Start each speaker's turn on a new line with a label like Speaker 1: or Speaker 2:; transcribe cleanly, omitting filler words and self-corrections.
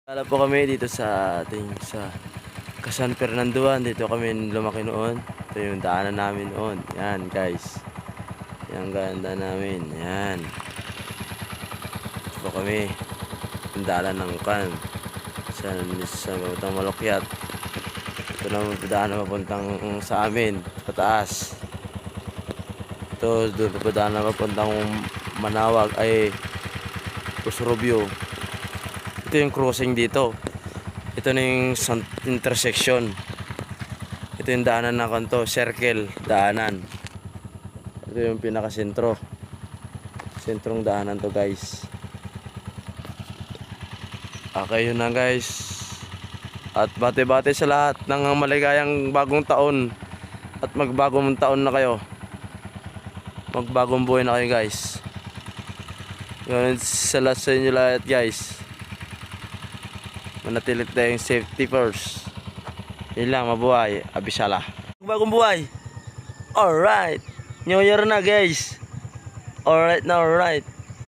Speaker 1: Wala po kami dito sa San Fernandoan. Dito kami lumaki noon. Ito yung daanan namin noon. Yan guys. Yan ganda namin. Yan. Ito po kami. Yung daanan ng sa Batang Malukyat. Ito naman daanan papuntang sa amin. Pataas. Ito doon po daanan papuntang Manawag ay Pusurubyo. Ito yung crossing dito. Ito na yung intersection. Ito yung daanan na kanto, circle, daanan. Ito yung pinakasentro. Sentrong daanan to guys. Okay, yun na guys. At bate-bate sa lahat ng maligayang bagong taon. At magbagong taon na kayo. Magbagong buhay na kayo guys. Yun sa inyo lahat guys. Manatilit tayong safety first. Yun lang, mabuhay. Abisala. Bagong buhay. Alright. New Year na guys. Alright na alright.